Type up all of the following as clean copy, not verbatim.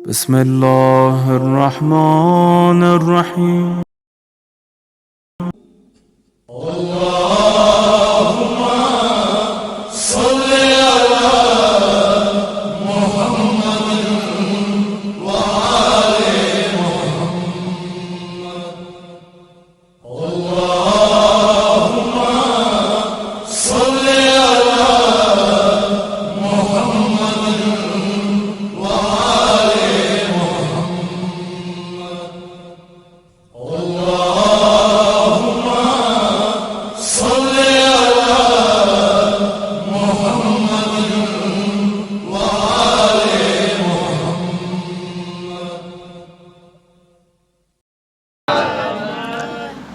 बिस्मिल्लाहिर्रहमानिर्रहीम।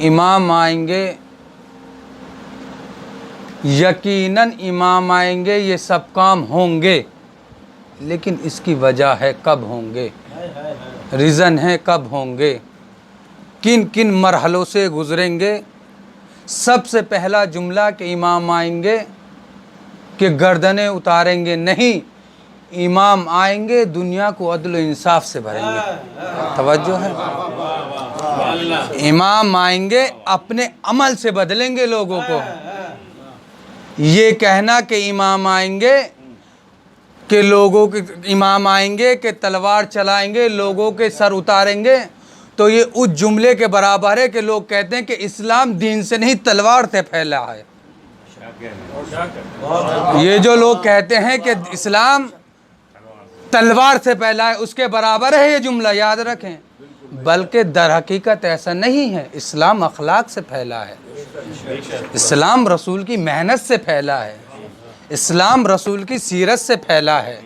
इमाम आएंगे, यकीनन इमाम आएंगे, ये सब काम होंगे, लेकिन इसकी वजह है कब होंगे, रीज़न है कब होंगे, किन किन मरहलों से गुज़रेंगे। सबसे पहला जुमला कि इमाम आएंगे कि गर्दनें उतारेंगे नहीं, इमाम आएंगे दुनिया को अदल इंसाफ से भरेंगे। तवज्जो है, इमाम आएंगे अपने अमल से बदलेंगे लोगों को। ये कहना कि इमाम आएंगे कि लोगों के इमाम आएंगे कि तलवार चलाएंगे, लोगों के सर उतारेंगे, तो ये उस जुमले के बराबर है कि लोग कहते हैं कि इस्लाम दीन से नहीं तलवार से फैला है। ये जो लोग कहते हैं कि इस्लाम तलवार से फैला है, उसके बराबर है ये जुमला, याद रखें। बल्कि दर हकीकत ऐसा नहीं है। इस्लाम अखलाक से फैला है, इस्लाम रसूल की मेहनत से फैला है, इस्लाम रसूल की सीरत से फैला है,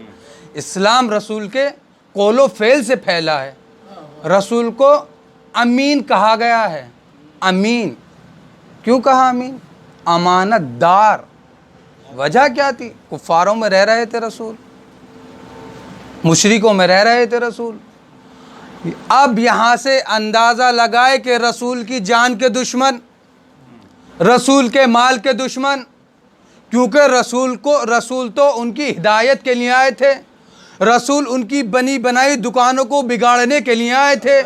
इस्लाम रसूल के कौलो फेल से फैला है। रसूल को अमीन कहा गया है। अमीन क्यों कहा? अमीन अमानतदार। वजह क्या थी? कुफारों में रह रहे थे रसूल, मुशरिकों में रह रहे थे रसूल। अब यहाँ से अंदाज़ा लगाए कि रसूल की जान के दुश्मन, रसूल के माल के दुश्मन, क्योंकि रसूल तो उनकी हिदायत के लिए आए थे, रसूल उनकी बनी बनाई दुकानों को बिगाड़ने के लिए आए थे।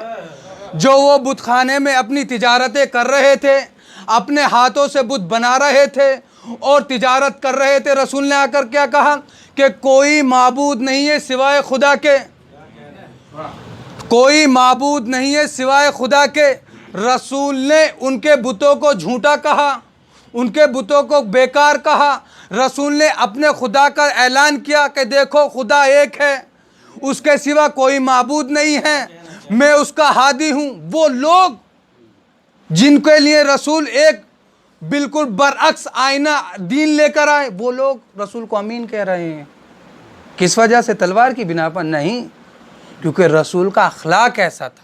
जो वो बुतखाने में अपनी तिजारतें कर रहे थे, अपने हाथों से बुत बना रहे थे और तिजारत कर रहे थे, रसूल ने आकर क्या कहा कि कोई माबूद नहीं है सिवाय खुदा के, कोई माबूद नहीं है सिवाय खुदा के। रसूल ने उनके बुतों को झूठा कहा, उनके बुतों को बेकार कहा। रसूल ने अपने खुदा का ऐलान किया कि देखो खुदा एक है, उसके सिवा कोई माबूद नहीं है, मैं उसका हादी हूँ। वो लोग जिनके लिए रसूल एक बिल्कुल बरअक्स आईना दीन लेकर आए, वो लोग रसूल को अमीन कह रहे हैं। किस वजह से? तलवार की बिना पर नहीं, क्योंकि रसूल का अखलाक ऐसा था।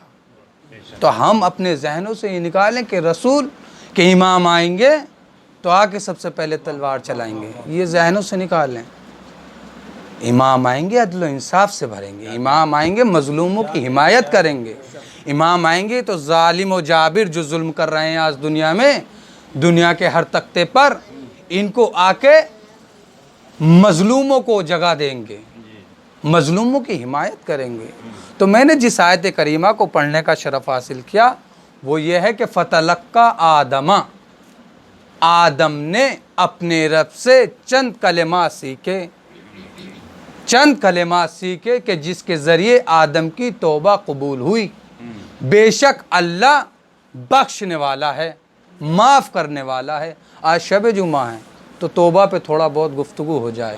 तो हम अपने जहनों से ये निकालें कि रसूल के इमाम आएंगे तो आके सबसे पहले तलवार चलाएंगे, ये जहनों से निकालें। इमाम आएंगे अदल इंसाफ से भरेंगे, इमाम आएंगे मजलूमों की हिमायत करेंगे, इमाम आएंगे तो जालिम और जाबिर जो जुल्म कर रहे हैं आज दुनिया में, दुनिया के हर तख्ते पर, इनको आके मजलूमों को जगह देंगे, मजलूमों की हिमायत करेंगे। तो मैंने जिस आयत करीमा को पढ़ने का शरफ हासिल किया वो ये है कि फ़तलक्का आदमा, आदम ने अपने रब से चंद कलिमात सीखे, चंद कलिमात सीखे कि जिसके ज़रिए आदम की तौबा कबूल हुई। बेशक अल्लाह बख्शने वाला है, माफ़ करने वाला है। आज शब जुमा है तो तौबा पे थोड़ा बहुत गुफ्तगू हो जाए।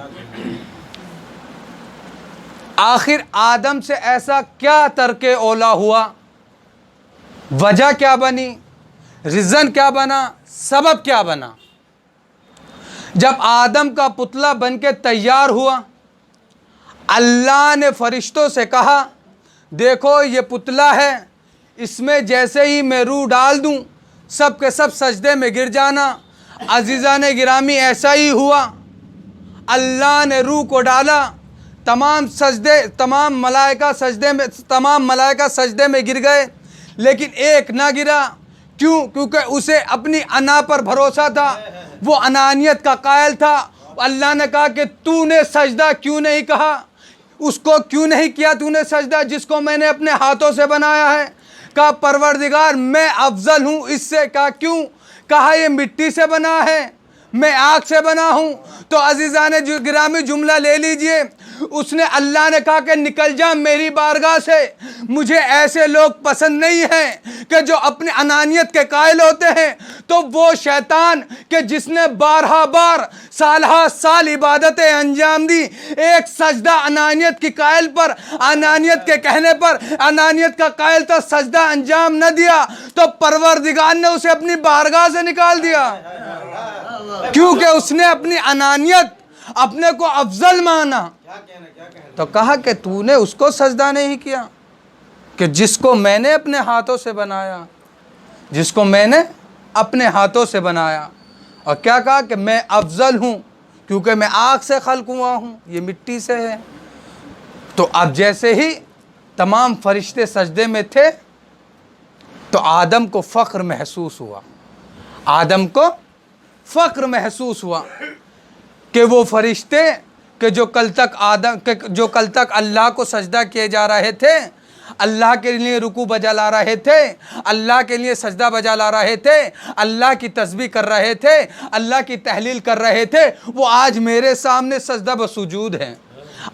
आखिर आदम से ऐसा क्या तर्के औला हुआ? वजह क्या बनी? रीज़न क्या बना? सबब क्या बना? जब आदम का पुतला बन के तैयार हुआ, अल्लाह ने फरिश्तों से कहा देखो ये पुतला है, इसमें जैसे ही मैं रूह डाल दूं सब के सब सजदे में गिर जाना। अजीज़ा ने गिरामी ऐसा ही हुआ। अल्लाह ने रूह को डाला, तमाम मलाइका सजदे में गिर गए, लेकिन एक ना गिरा। क्यों? क्योंकि उसे अपनी अना पर भरोसा था, वो अनानियत का कायल था। अल्लाह ने कहा कि तूने सजदा क्यों नहीं कहा? उसको क्यों नहीं किया तूने सजदा जिसको मैंने अपने हाथों से बनाया है? कहा परवरदिगार मैं अफजल हूँ इससे। कहा क्यों? कहा ये मिट्टी से बना है, मैं आग से बना हूँ। तो अजीज़ान गिरामी जुमला ले लीजिए, उसने अल्लाह ने कहा कि निकल जा मेरी बारगाह से। मुझे ऐसे लोग पसंद नहीं हैं कि जो अपनी अनानियत के कायल होते हैं। तो वो शैतान कि जिसने 12 बार साल इबादतें अंजाम दी, एक सजदा अनानियत की कायल पर, अनानियत के कहने पर अनानियत का कायल तो सजदा अंजाम न दिया, तो परवरदिगार ने उसे अपनी बारगाह से निकाल दिया, क्योंकि उसने अपनी अनानियत, अपने को अफजल माना। तो कहा कि तूने उसको सजदा नहीं किया कि जिसको मैंने अपने हाथों से बनाया, जिसको मैंने अपने हाथों से बनाया। और क्या कहा कि मैं अफजल हूँ क्योंकि मैं आग से खल्क हुआ हूँ, ये मिट्टी से है। तो अब जैसे ही तमाम फरिश्ते सजदे में थे तो आदम को फ़ख्र महसूस हुआ, आदम को फ़ख्र महसूस हुआ कि वो फरिश्ते कि जो कल तक अल्लाह को सजदा किए जा रहे थे, अल्लाह के लिए रुकू बजा ला रहे थे, अल्लाह के लिए सजदा बजा ला रहे थे, अल्लाह की तस्बीह कर रहे थे, अल्लाह की तहलील कर रहे थे, वो आज मेरे सामने सजदा बसुजूद हैं।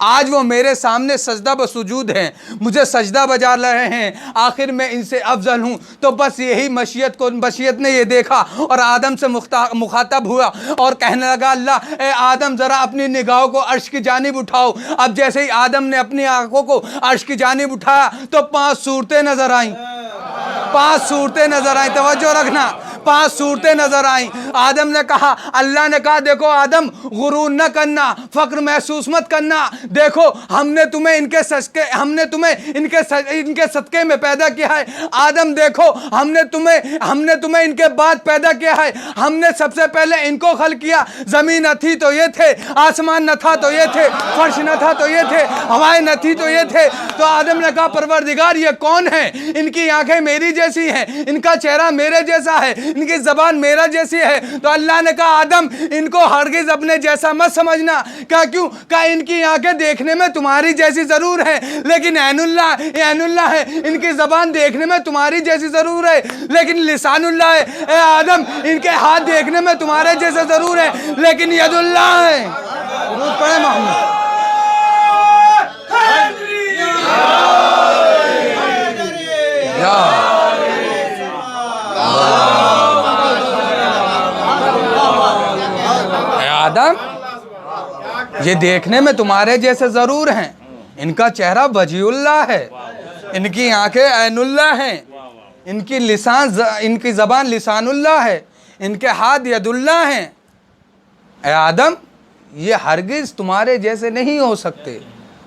आज वो मेरे सामने सजदा बसुजूद हैं, मुझे सजदा बजा रहे हैं। आखिर मैं इनसे अफजल हूँ। तो बस यही मशीयत ने ये देखा और आदम से मुखातब हुआ और कहने लगा, अल्लाह ए आदम ज़रा अपनी निगाहों को अर्श की जानिब उठाओ। अब जैसे ही आदम ने अपनी आंखों को अर्श की जानिब उठाया तो 5 सूरतें नजर आईं, 5 सूरतें नजर आईं। तवज्जो रखना, 5 सूरतें नजर आईं। आदम ने कहा, अल्लाह ने कहा देखो आदम गुरूर न करना, फ़ख्र महसूस मत करना। देखो हमने तुम्हें इनके सदक़े में पैदा किया है। आदम देखो हमने तुम्हें इनके बाद पैदा किया है। हमने सबसे पहले इनको खल्क़ किया। ज़मीन न थी तो ये थे, आसमान न था तो ये थे, फर्श न था तो ये थे, हवाएं न थी तो ये थे। तो आदम ने कहा परवरदिगार ये कौन है? इनकी आंखें मेरी जैसी हैं, इनका चेहरा मेरे जैसा है, इनकी ज़बान मेरा जैसी है। तो अल्लाह ने कहा आदम इनको हरगिज़ अपने जैसा मत समझना। क्या क्यों? कहा इनकी आंखें देखने में तुम्हारी जैसी जरूर है लेकिन ऐनुल्लाह है। इनकी जबान देखने में तुम्हारी जैसी जरूर है लेकिन लिसानुल्लाह है। ए आदम इनके हाथ देखने में तुम्हारे जैसे जरूर है लेकिन यदुल्लाह है। दुरूद पढ़े मोहम्मद। आदम ये देखने में तुम्हारे जैसे ज़रूर हैं, इनका चेहरा वजीउल्लाह है, इनकी आंखें ऐनुल्लाह हैं, इनकी ज़बान लिसानुल्लाह है, इनके हाथ यदुल्लाह हैं। ए आदम ये हरगिज़ तुम्हारे जैसे नहीं हो सकते,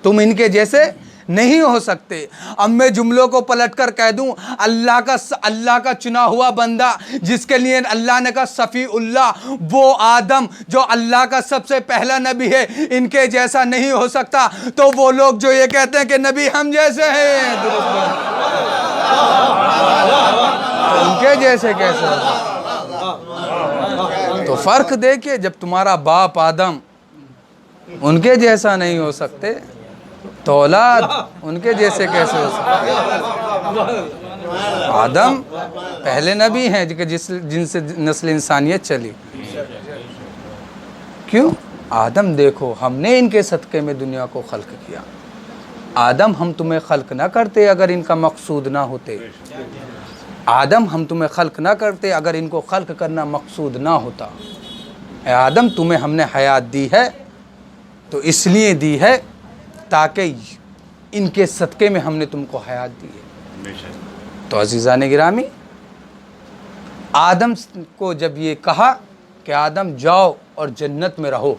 तुम इनके जैसे नहीं हो सकते। अब मैं जुमलों को पलटकर कह दूं, अल्लाह का चुना हुआ बंदा जिसके लिए अल्लाह ने कहा सफ़ीउल्लाह, वो आदम जो अल्लाह का सबसे पहला नबी है, इनके जैसा नहीं हो सकता। तो वो लोग जो ये कहते हैं कि नबी हम जैसे हैं, तो उनके जैसे कैसे? तो फ़र्क देखिए, जब तुम्हारा बाप आदम उनके जैसा नहीं हो सकते तो औलाद उनके जैसे कैसे हो सकते? आदम पहले नबी हैं जिनसे नस्ल इंसानियत चली। क्यों? आदम देखो हमने इनके सदक़े में दुनिया को खल्क़ किया। आदम हम तुम्हें खल्क़ ना करते अगर इनका मकसूद ना होते। आदम हम तुम्हें खल्क़ ना करते अगर इनको खल्क़ करना मकसूद ना होता। आदम तुम्हें हमने हयात दी है तो इसलिए दी है ताकि इनके सदक़े में हमने तुमको हयात दी है। तो अज़ीज़ान गिरामी, आदम को जब ये कहा कि आदम जाओ और जन्नत में रहो,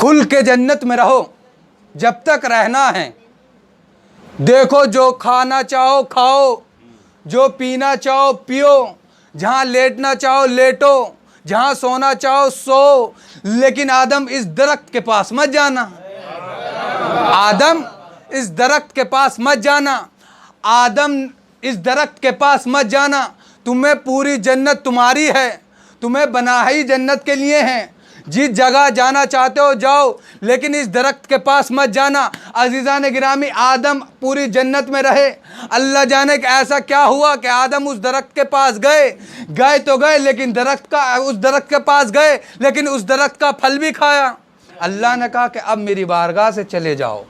खुल के जन्नत में रहो जब तक रहना है, देखो जो खाना चाहो खाओ, जो पीना चाहो पियो, जहाँ लेटना चाहो लेटो, जहाँ सोना चाहो सो, लेकिन आदम इस दरख्त के पास मत जाना। आदम इस दरख्त के पास मत जाना। आदम इस दरख्त के पास मत जाना। तुम्हें पूरी जन्नत तुम्हारी है, तुम्हें बनाई जन्नत के लिए है। जिस जगह जाना चाहते हो जाओ, लेकिन इस दरख्त के पास मत जाना। अजीज़ान गिरामी, आदम पूरी जन्नत में रहे। अल्लाह जाने कि ऐसा क्या हुआ कि आदम उस दरख्त के पास गए तो गए, लेकिन उस दरख्त के पास गए, लेकिन उस दरख्त का फल भी खाया। अल्लाह ने कहा कि अब मेरी बारगाह से चले जाओ।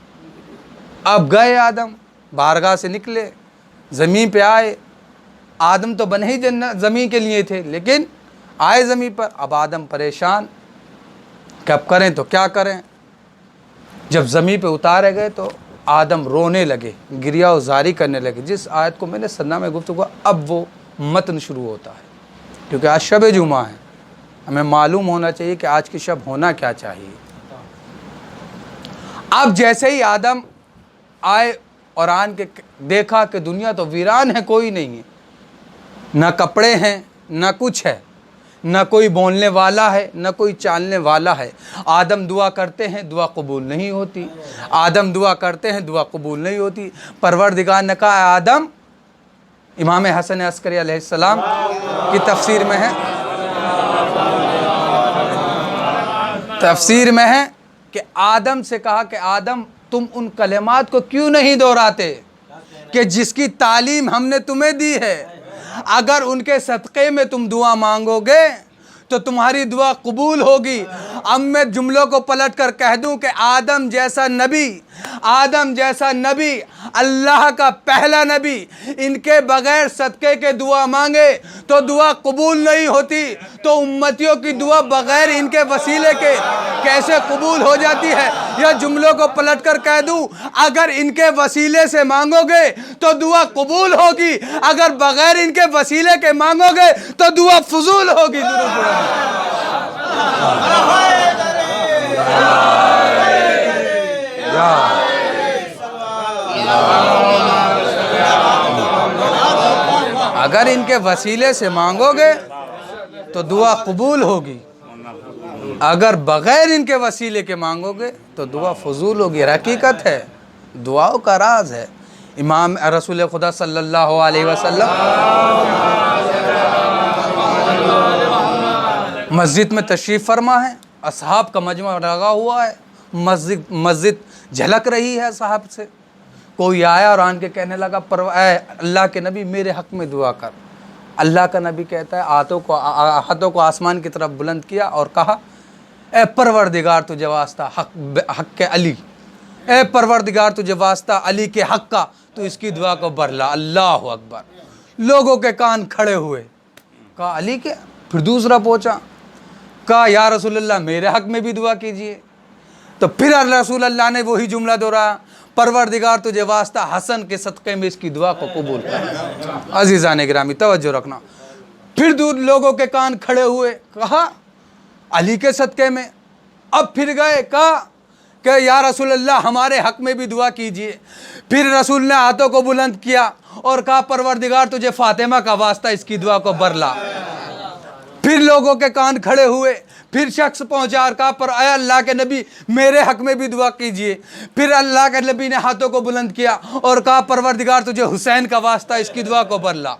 अब गए आदम, बारगाह से निकले, ज़मीन पे आए। आदम तो बने ही जन्नत ज़मीन के लिए थे, लेकिन आए ज़मीन पर। अब आदम परेशान, कब करें तो क्या करें। जब ज़मीन पे उतारे गए तो आदम रोने लगे, गिरिया उजारी करने लगे। जिस आयत को मैंने सन्ना में गुफ्तगू, अब वो मतन शुरू होता है, क्योंकि आज शब जुमा है। हमें मालूम होना चाहिए कि आज की शब होना क्या चाहिए। अब जैसे ही आदम आए और आन के देखा कि दुनिया तो वीरान है, कोई नहीं है, न कपड़े हैं, न कुछ है, न कोई बोलने वाला है, न कोई चालने वाला है। आदम दुआ करते हैं, दुआ कबूल नहीं होती। आदम दुआ करते हैं, दुआ कबूल नहीं होती। परवरदिगार ने कहा, आदम, इमाम हसन अस्करी अलैहिस्सलाम की तफसीर में है, तफसीर में है कि आदम से कहा कि आदम, तुम उन कलेमात को क्यों नहीं दोहराते कि जिसकी तालीम हमने तुम्हें दी है। अगर उनके सदक़े में तुम दुआ मांगोगे तो तुम्हारी दुआ कबूल होगी। अब मैं जुमलों को पलट कर कह दूं कि आदम जैसा नबी, अल्लाह का पहला नबी, इनके बगैर सदक़े के दुआ मांगे तो दुआ कबूल नहीं होती। तो उम्मतियों की दुआ बगैर इनके वसीले के कैसे कबूल हो जाती है। यह जुमलों को पलट कर कह दूं, अगर इनके वसीले से मांगोगे तो दुआ कबूल होगी, अगर बगैर इनके वसीले के मांगोगे तो दुआ फजूल होगी। अगर इनके वसीले से मांगोगे तो दुआ कबूल होगी, अगर बगैर इनके वसीले के मांगोगे तो दुआ फजूल होगी। हकीकत है, दुआओं का राज है। इमाम रसूल खुदा सल्लल्लाहु अलैहि वसल्लम मस्जिद में तशरीफ़ फरमा है, असहाब का मजमा लगा हुआ है, मस्जिद झलक रही है असहाब से। कोई आया और आन के कहने लगा, अल्लाह के नबी, मेरे हक़ में दुआ कर। अल्लाह का नबी कहता है, हाथों को आसमान की तरफ बुलंद किया और कहा, ए परवरदिगार तुझे वास्ता हक़ के अली, ए परवरदिगार तुझे वास्ता अली के हक़ का, तो इसकी दुआ को बरला। अल्लाह अकबर। लोगों के कान खड़े हुए। कहा अली के? फिर दूसरा पहुँचा, कहा या रसूलल्लाह, मेरे हक़ में भी दुआ कीजिए। तो फिर रसूलल्लाह ने वही जुमला दोहराया, परवरदिगार तुझे वास्ता हसन के सदक़े में इसकी दुआ को कबूल कर। अज़ीज़ान गिरामी, तवज्जो रखना। फिर दूर लोगों के कान खड़े हुए, कहा अली के सदक़े में। अब फिर गए, कहा कि या रसूलल्लाह, हमारे हक़ में भी दुआ कीजिए। फिर रसूल ने हाथों को बुलंद किया और कहा, परवरदिगार तुझे फ़ातिमा का वास्ता इसकी दुआ को बरला। फिर लोगों के कान खड़े हुए। फिर शख्स पहुंचा और कहा, पर अल्लाह के नबी, मेरे हक़ में भी दुआ कीजिए। फिर अल्लाह के नबी ने हाथों को बुलंद किया और कहा, परवरदिगार तुझे हुसैन का वास्ता इसकी दुआ को बरला।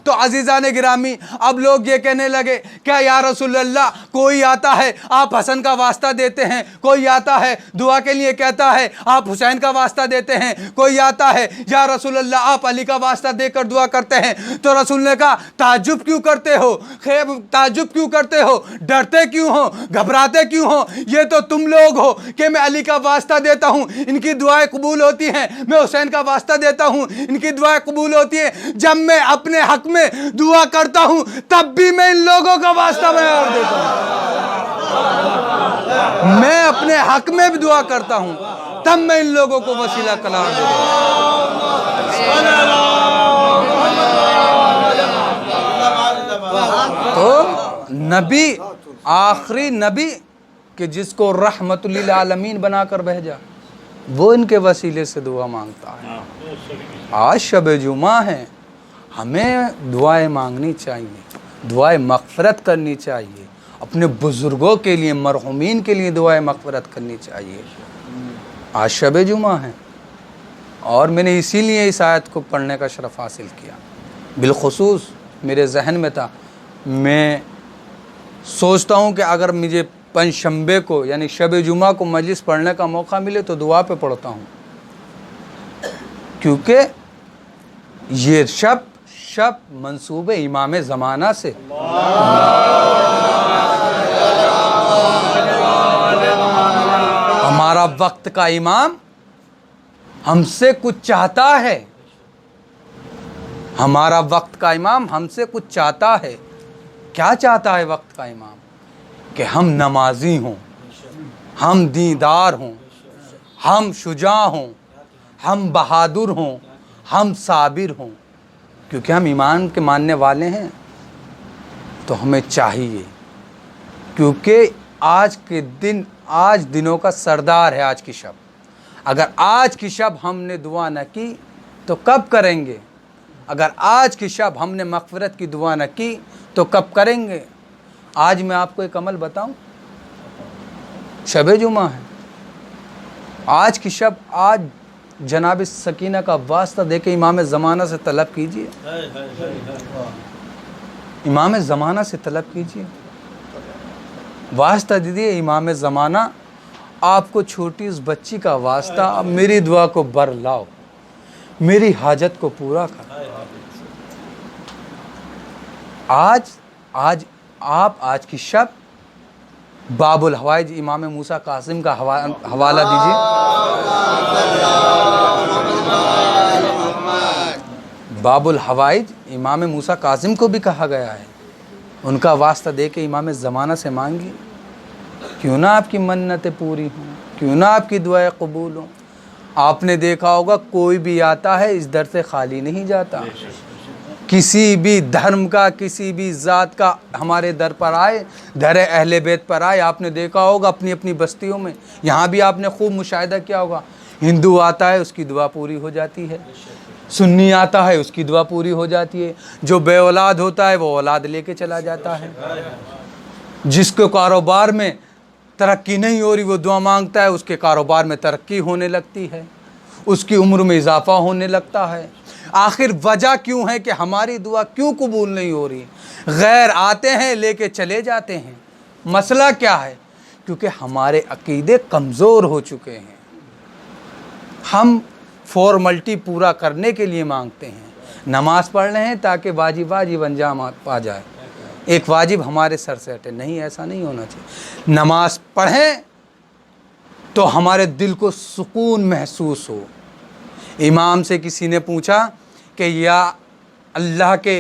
तो अज़ीज़ान गिरामी, अब लोग ये कहने लगे, क्या या रसूलल्लाह, कोई आता है आप हसन का वास्ता देते हैं, कोई आता है दुआ के लिए कहता है आप हुसैन का वास्ता देते हैं, कोई आता है या रसूलल्लाह आप अली का वास्ता देकर दुआ करते हैं। तो रसूल ने कहा, ताज्जुब क्यों करते हो, ताज्जुब क्यों करते हो, डरते क्यों हो, घबराते क्यों हो? ये तो तुम लोग हो कि मैं अली का वास्ता देता हूँ, इनकी दुआएं कबूल होती हैं, मैं हुसैन का वास्ता देता हूँ, इनकी दुआएं कबूल होती हैं। जब मैं अपने हक़ में दुआ करता हूं तब भी मैं इन लोगों का वास्ता बयान देता हूं। मैं अपने हक में भी दुआ करता हूं तब मैं इन लोगों को वसीला करार देता हूं। तो नबी, आखिरी नबी कि जिसको रहमतुल लिल आलमीन बनाकर भेजा, वो इनके वसीले से दुआ मांगता है। आज शब जुमा है, हमें दुआएं मांगनी चाहिए, दुआएं मग़फ़िरत करनी चाहिए, अपने बुज़ुर्गों के लिए, मरहुमीन के लिए दुआएं मग़फ़िरत करनी चाहिए। आज शब जुमा है और मैंने इसीलिए इस आयत को पढ़ने का शरफ़ हासिल किया। बिलख़ुसूस मेरे जहन में था, मैं सोचता हूँ कि अगर मुझे पंशंबे को यानी शब जुमा को मजलिस पढ़ने का मौका मिले तो दुआ पे पढ़ता हूँ, क्योंकि ये शब मंसूब इमाम ज़माना से। हमारा वक्त का इमाम हमसे कुछ चाहता है, हमारा वक्त का इमाम हमसे कुछ चाहता है। क्या चाहता है वक्त का इमाम? कि हम नमाजी हों, हम दीनदार हों, हम शुजा हों, हम बहादुर हों, हम साबिर हों। क्योंकि हम ईमान के मानने वाले हैं तो हमें चाहिए, क्योंकि आज के दिन, आज दिनों का सरदार है आज की शब। अगर आज की शब हमने दुआ न की तो कब करेंगे? अगर आज की शब हमने मग़फ़िरत की दुआ न की तो कब करेंगे? आज मैं आपको एक अमल बताऊं, शब जुमा है, आज की शब, आज जनाब सकीना का वास्ता देके इमाम ज़माना से तलब कीजिए, इमाम ज़माना से तलब कीजिए, वास्ता दीजिए इमाम ज़माना, आपको छोटी उस बच्ची का वास्ता, अब मेरी दुआ को बर लाओ, मेरी हाजत को पूरा कर। आज की शब बाबुल हवाइज इमाम मूसा कासिम का हवाला दीजिए। बाबुल हवाइज इमाम मूसा कासिम को भी कहा गया है, उनका वास्ता दे के इमाम ज़माना से मांगिए। क्यों ना आपकी मन्नतें पूरी हों, क्यों ना आपकी दुआएं कबूल हों। आपने देखा होगा कोई भी आता है इस दर से खाली नहीं जाता। किसी भी धर्म का, किसी भी ज़ात का हमारे दर पर आए, दर अहले बैत पर आए, आपने देखा होगा अपनी अपनी बस्तियों में, यहाँ भी आपने खूब मुशाहिदा किया होगा। हिंदू आता है उसकी दुआ पूरी हो जाती है, सुन्नी आता है उसकी दुआ पूरी हो जाती है, जो बे औलाद होता है वो औलाद लेके चला जाता है, जिसको कारोबार में तरक्की नहीं हो रही वो दुआ मांगता है, उसके कारोबार में तरक्की होने लगती है, उसकी उम्र में इजाफा होने लगता है। आखिर वजह क्यों है कि हमारी दुआ क्यों कबूल नहीं हो रही? गैर आते हैं लेके चले जाते हैं। मसला क्या है? क्योंकि हमारे अकीदे कमज़ोर हो चुके हैं। हम फॉर्मलिटी पूरा करने के लिए मांगते हैं, नमाज पढ़ रहे हैं ताकि वाजिब अंजाम पा जाए, एक वाजिब हमारे सर से हटे। नहीं, ऐसा नहीं होना चाहिए। नमाज पढ़ें तो हमारे दिल को सुकून महसूस हो। इमाम से किसी ने पूछा कि या अल्लाह के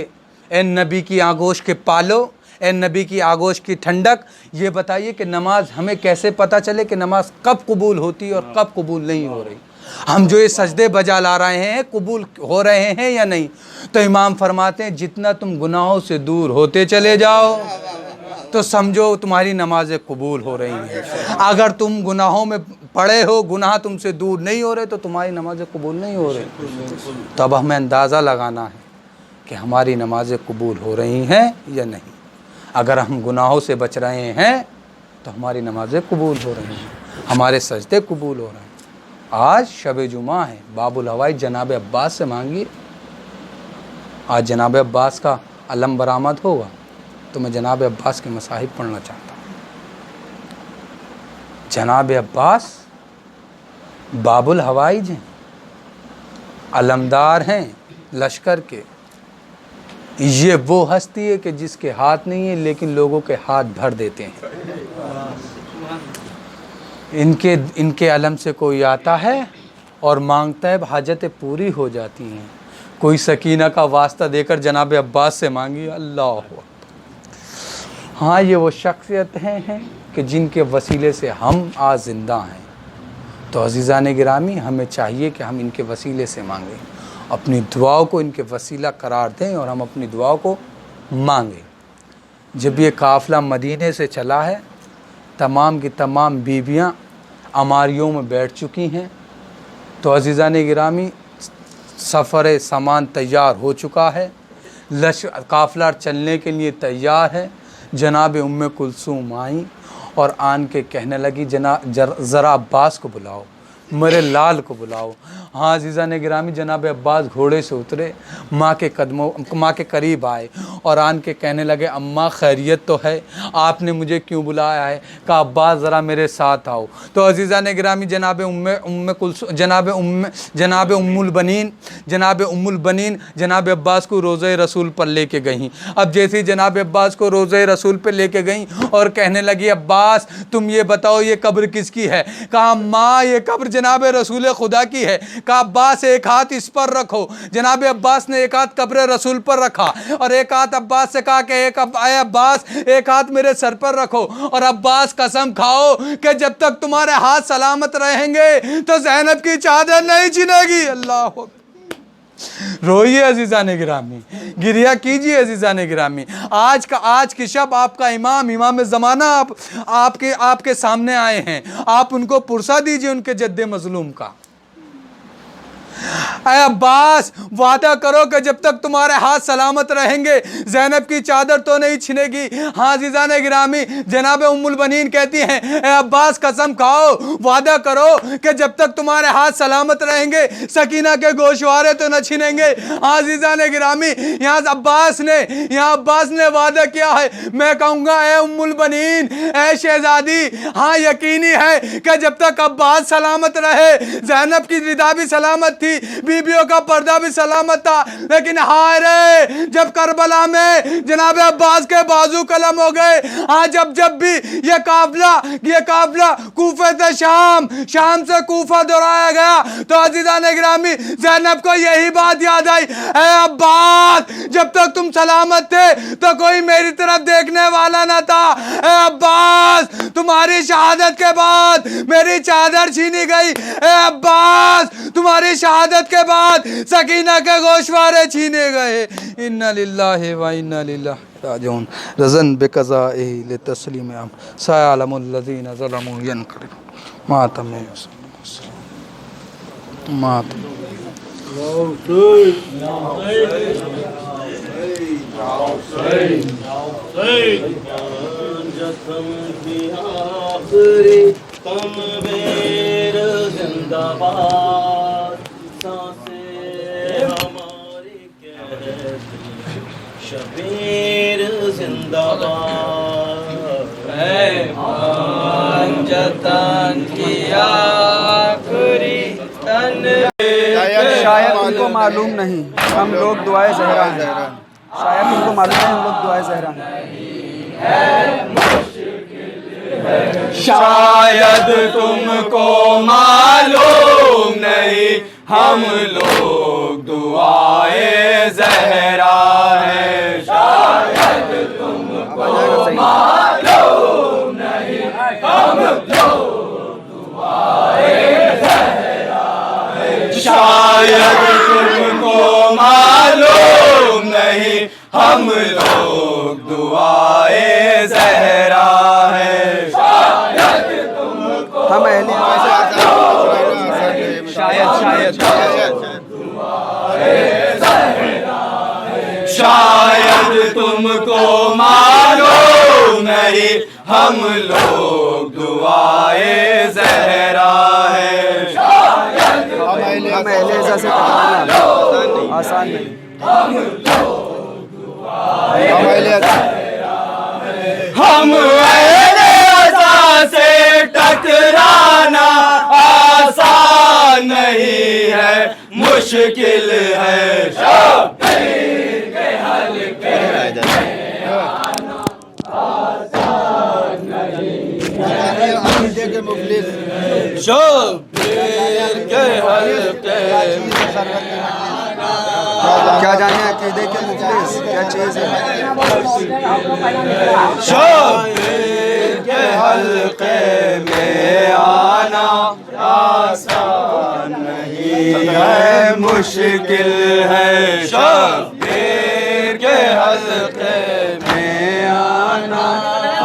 ए नबी की आगोश के पालो, ए नबी की आगोश की ठंडक, ये बताइए कि नमाज हमें कैसे पता चले कि नमाज कब कबूल होती है और कब कबूल नहीं हो रही? हम जो ये सजदे बजा ला रहे हैं कबूल हो रहे हैं या नहीं? तो इमाम फरमाते हैं जितना तुम गुनाहों से दूर होते चले जाओ तो समझो तुम्हारी नमाज़ें कबूल हो रही हैं। अगर तुम गुनाहों में पड़े हो, गुनाह तुमसे दूर नहीं हो रहे, तो तुम्हारी नमाज़ें कबूल नहीं हो रही। तो अब हमें अंदाज़ा लगाना है कि हमारी नमाज़ें कबूल हो रही हैं या नहीं। अगर हम गुनाहों से बच रहे हैं तो हमारी नमाज़ें कबूल हो रही हैं, हमारे सजदे कबूल हो रहे हैं। आज शब जुमा है, बाबुल हवाई जनाब अब्बास से मांगिए। आज जनाब अब्बास का अलम बरामद होगा तो मैं जनाब अब्बास के मसाहिब पढ़ना चाहता हूँ। जनाब अब्बास बाबुल हवाइज हैं, अलमदार हैं लश्कर के। ये वो हस्ती है कि जिसके हाथ नहीं है लेकिन लोगों के हाथ भर देते हैं। इनके अलम से कोई आता है और मांगता है, हाजतें पूरी हो जाती हैं। कोई सकीना का वास्ता देकर जनाब अब्बास से मांगी, अल्लाह। हाँ, ये वो शख्सियत हैं कि जिनके वसीले से हम आज ज़िंदा हैं। तो अज़ीज़ान गिरामी, हमें चाहिए कि हम इनके वसीले से मांगें, अपनी दुआओं को इनके वसीला करार दें और हम अपनी दुआओं को मांगें। जब ये काफ़िला मदीने से चला है, तमाम की तमाम बीबियाँ अमारियों में बैठ चुकी हैं। तो अज़ीज़ान गिरामी, सफ़र सामान तैयार हो चुका है, काफ़िला चलने के लिए तैयार है। जनाब उम्मे कुलसूम आई और आन के कहने लगी, ज़रा अब्बास को बुलाओ। मेरे लाल को बुलाओ। हाँ अज़ीज़ा ने गिरामी, जनाब अब्बास घोड़े से उतरे, माँ के करीब आए और आन के कहने लगे, अम्मा खैरियत तो है, आपने मुझे क्यों बुलाया है? कहा अब्बास ज़रा मेरे साथ आओ। तो अज़ीज़ा ने गिरामी जनाब उम्मुल बनीन जनाब अब्बास को रोज़े रसूल पर लेके गईं। अब जैसे ही जनाब अब्बास को रोज़े रसूल पर लेके गईं और कहने लगी, अब्बास तुम ये बताओ ये कब्र किसकी है? कहा माँ ये कब्र जनाब रसूल खुदा की है। कहा अब्बास एक हाथ इस पर रखो। जनाब अब्बास ने एक हाथ कब्र रसूल पर रखा और एक हाथ अब्बास से कहा कि अब्बास एक हाथ मेरे सर पर रखो और अब्बास कसम खाओ कि जब तक तुम्हारे हाथ सलामत रहेंगे तो ज़ैनब की चादर नहीं छिनेगी। अल्लाह रोइए अजीज़ा ने गिरामी, गिरिया कीजिए अजीज़ा ने गिरामी। आज की शब आपका इमाम ज़माना आपके सामने आए हैं, आप उनको पुरसा दीजिए उनके जद्दे मजलूम का। ऐ अब्बास वादा करो कि जब तक तुम्हारे हाथ सलामत रहेंगे ज़ैनब की चादर तो नहीं छिनेगी। हाँ अज़ीज़ा ने गिरामी, जनाब उम्मुल बनीन कहती हैं, ऐ अब्बास कसम खाओ, वादा करो कि जब तक तुम्हारे हाथ सलामत रहेंगे सकीना के गोशवारे तो न छिनेंगे। हाँ अज़ीज़ा ने गिरामी, यहाँ अब्बास ने वादा किया है। मैं कहूँगा ऐ उम्मुल बनीन, ऐ शहजादी, हाँ यकीनी है कि जब तक अब्बास सलामत रहे ज़ैनब की रिदा भी सलामत थी, बीबियों का पर्दा भी सलामत था। लेकिन हाय रे जब करबला में जनाब अब्बास के बाजू कलम हो गए, हाँ जब भी ये काफिला कूफे से शाम से कूफा दौड़ाया गया तो अज़ीज़ा ने गिरामी ज़ैनब को यही बात याद आई, ऐ अब्बास जब तक तुम सलामत थे तो कोई मेरी तरफ देखने वाला ना था। ऐ अब्बास तुम्हारी शहादत के बाद मेरी चादर छीनी गई। ऐ अब्बास तुम्हारी शहादत के बाद सकीना के गोशवारे छीने गए। इन्ना लिल्लाहि व इन्ना इलैहि राजिऊन। रज़न बिक़ज़ाइहि लितस्लीम अम सयअलमुल लज़ीना ज़लमू यनक़लिबू मातम मातम। शबीर जिंदाबाद, जतन किया शायद उनको मालूम नहीं हम लोग दुआए ज़हरा हैं। शायद उनको मालूम नहीं हम लोग दुआए ज़हरा हैं। शायद तुमको मालूम नहीं हम लोग दुआए ज़हरा हैं। शायद तुमको मालूम नहीं हम लोग दुआए ज़हरा हैं। शायद तुमको मालूम नहीं हम लोग दुआए ज़हरा हैं। हम अहले शायद तुमको मालूम नहीं हम लोग दुआए ज़हरा हैं। हम अहले से टकराना आसान नहीं। हम अहले अज़ा से टकराना आसान नहीं है, मुश्किल है। शब्बीर के हल्के में आना आसान नहीं है। शब्बीर के हल्के में क्या जाने अकीदे के मुखलिस क्या चीज़ है। शब्बीर के हल्के में आना आसान नहीं है, मुश्किल है। शब्बीर के हल्के में आना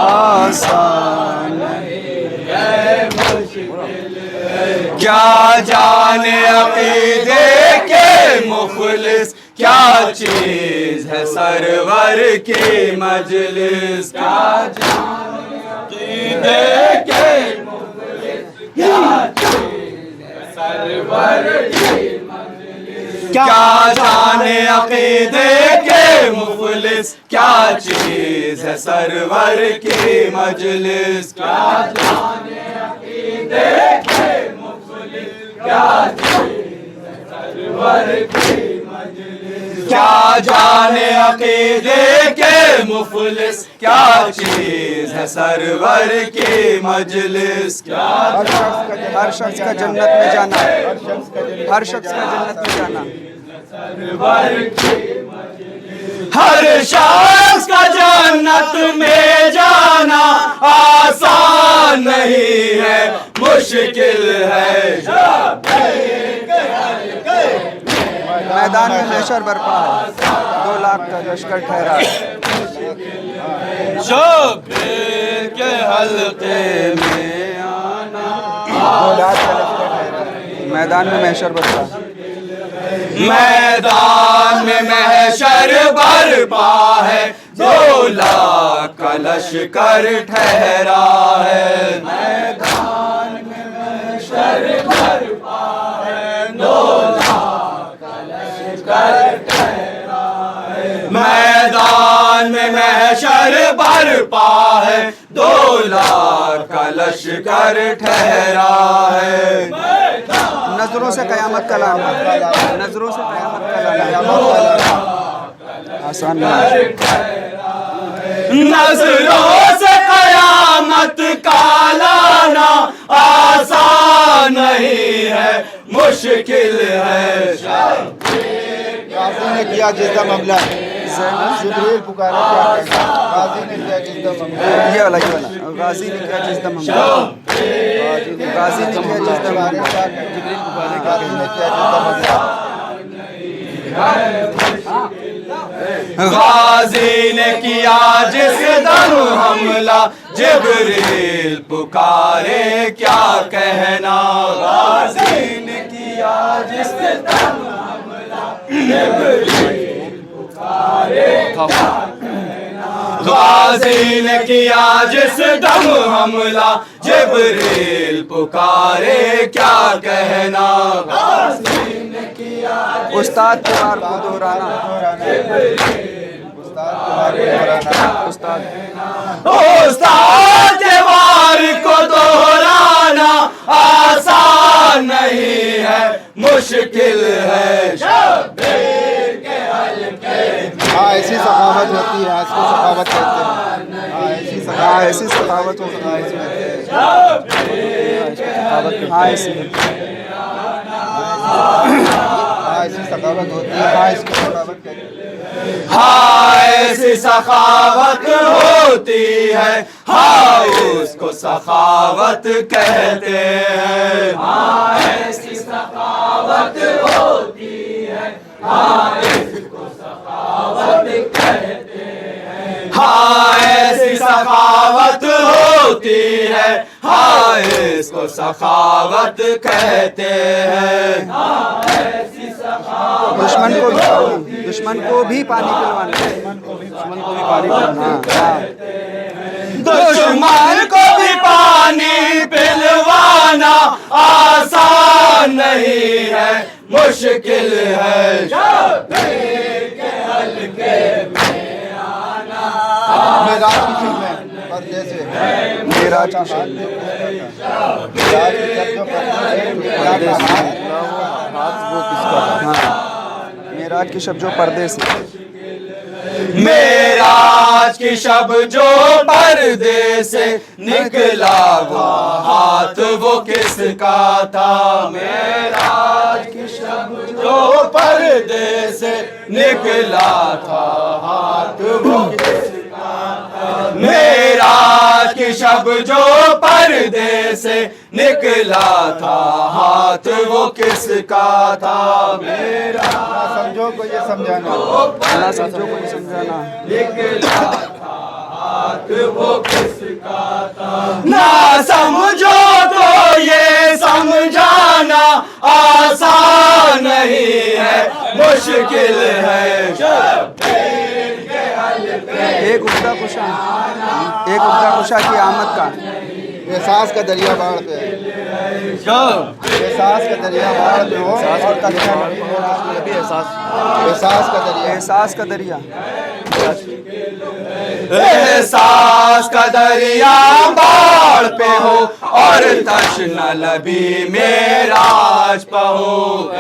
आसान नहीं है, मुश्किल है। क्या जाने अकीदे के मुखलिस क्या चीज़ है सरवर की मजलिस। क्या जाने अकीदे के मुखलिस क्या चीज़ है क्या जाने अकीदे के मुफलिस, क्या चीज है सरवर की मजलिस। क्या जाने अकीदे के मुफलिस, क्या चीज है सरवर की मजलिस। क्या जाने अकीदे के मुफलिस, क्या चीज है सरवर की मजलिस। क्या हर शख्स का जन्नत में जाना, हर शख्स का जन्नत में जाना, हर शख्स का जन्नत में जाना आसान नहीं है, मुश्किल है। मैदान में महशर बरपा है, 2 लाख का लश्कर ठहरा है। शब्बीर के हल्के में आना, 2 लाख का लश्कर ठहरा है। मैदान में महशर बरपा है। मैदान में महशर बरपा है, 2 लाख का लश्कर ठहरा है। मैदान में महशर बरपा है, 2 लाख का लश्कर ठहरा है। मैदान में महशर बरपा है, 2 लाख का लश्कर ठहरा है। नजरों से कयामत का लाना, नजरों से कयामत का लाना आसान नहीं। नजरों से कयामत का लाना आसान नहीं है, मुश्किल है। गाजी ने किया जिसका मामला, जिब्रील पुकारा क्या गाजी ने किया जिसका मामला, ये वाला गाजी ने किया जिसका मामला, गाजी ने किया जिसका मामला, जिब्रील पुकारा गाजी ने किया जिसका मामला। गाजी ने किया जिस दम हमला, जिब्रील पुकारे क्या कहना। गाजी ने किया जिस दम हमला, जिब्रील पुकारे क्या कहना। गाजी ने किया जिस दम हमला, जिब्रील पुकारे क्या कहना। गाजी ने किया उस्ताद के वार को दोहराना, उस्ताद उस्ताद के वार को दोहराना आसान नहीं है, मुश्किल है। शब्बीर के हल्के हाँ ऐसी सखावत होती है, इसको सखावत कहते हैं। हाँ ऐसी हाँ ऐसी सखावत होती है, हाँ ऐसी सखावत होती है, हाँ इसको सखावत कहते हैं। हाँ ऐसी सखावत होती है, हाँ उसको सखावत कहते हैं। हाँ ऐसी सखावत होती है, हाँ इसको सखावत कहते हैं। हाँ ऐसी सखावत होती है, हाँ इसको सखावत कहते हैं। हाँ ऐसी सखावत दुश्मन को भी पानी पिलवाना, दुश्मन को भी पानी पिलवाना, दुश्मन को भी पानी पिलवाना आसान नहीं है, मुश्किल है। मेराज की फिल्म है पर्दे से, मेराज की शब मेराज की शब जो पर्दे से, मेराज की शब जो पर्दे से निकला वो हाथ वो किसका था। मेराज की शब जो पर्दे से निकला था हाथ वो किसका था। मेराज की शब जो पर्दे से निकला था हाथ वो किसका था। मेरा समझो को ये समझाना, ना समझो को समझाना, निकला था हाथ वो किसका था। ना समझो तो ये समझाना आसान नहीं है, मुश्किल है। एक उगता खुशा की आमद का एहसास का दरिया बाढ़ पे है। एहसास का दरिया बाढ़ पे हो और तशना नबी मेराज पे हो। एहसास का दरिया एहसास का दरिया एहसास का दरिया बाढ़ पे हो और तशना लबी मेराज पे हो।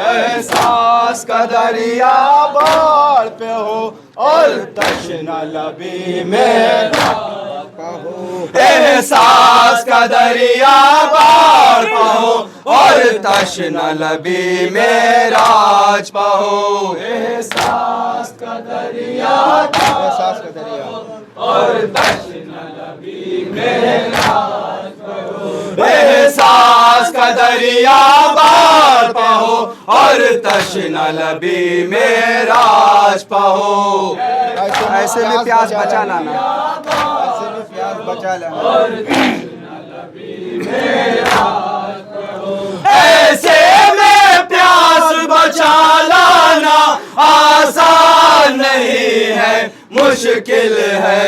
एहसास का दरिया बाढ़ पे हो और तशना लबी मेराज पे हो। एहसास का दरिया बाढ़ पे हो और तशना लबी मेराज पे हो। एहसास का दरिया एहसास का दरिया और तशना लबी मेराज पे हो। एहसास का दरिया बाढ़ पे हो और तशना लबी मेराज पे हो। ऐसे में प्यास बचा लाना ऐसे में प्यास बचा लेना ऐसे में प्यास बचा लाना आसान नहीं है, मुश्किल है।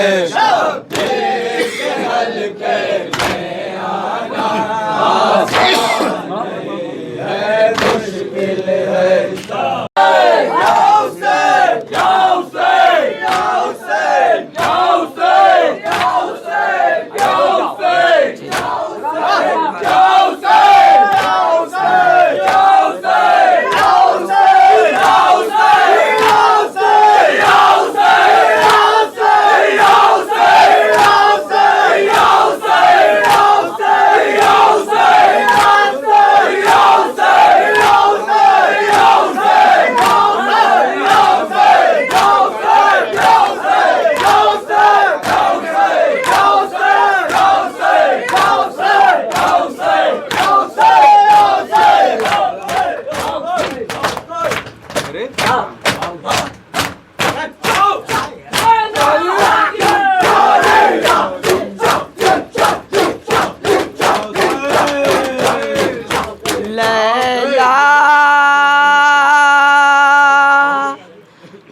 लैला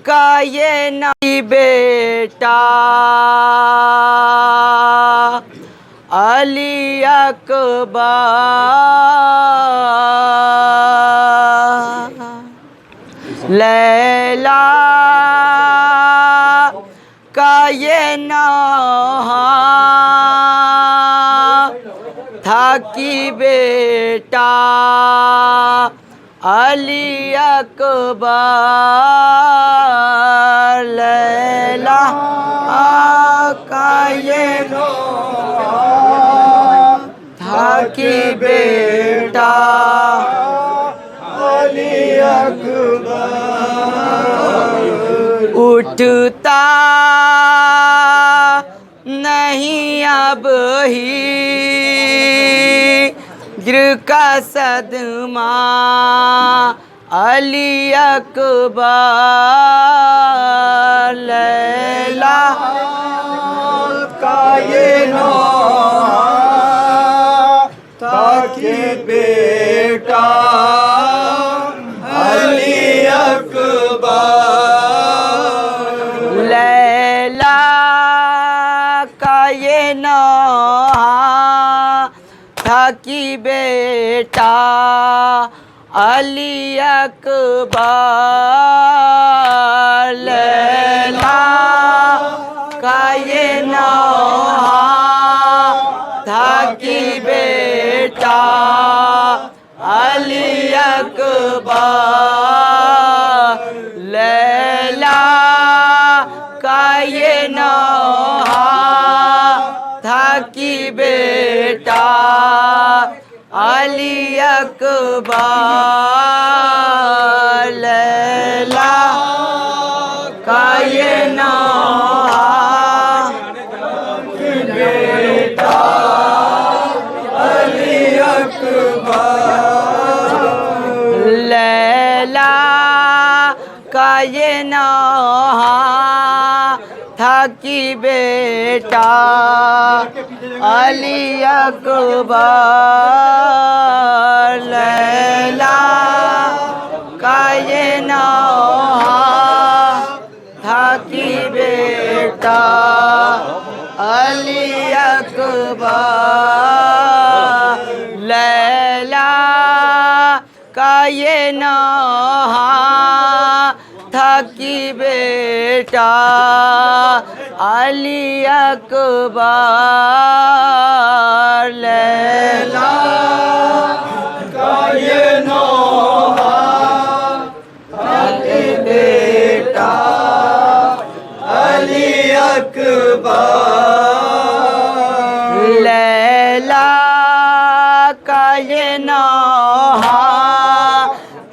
का ये नाई बेटा अली अकबर, लैला का ये नाम था कि बेटा अली अकबर, लैला का ये था कि बेटा अली अकबर उठता नहीं अब ही गिर का सदमा अली अकबर, लैला का ये नाम ताकि बेटा अली अकबर, लैला का ये नाम था कि बेटा अली अकबर, लैला का ये नाम था कि बेटा अली अकबर, लैला का ये नाम था कि बेटा अली अकबर, लैला का ये नाम बेटा अली अकबर, लैला का ये नाम था कि बेटा अली अकबर, लैला का ये नाम था कि बेटा अली अकबर, लैला का ये नहा था कि बेटा अली अकबर लैला का ये नौहा बेटा अली अकबर लैला का ये नौहा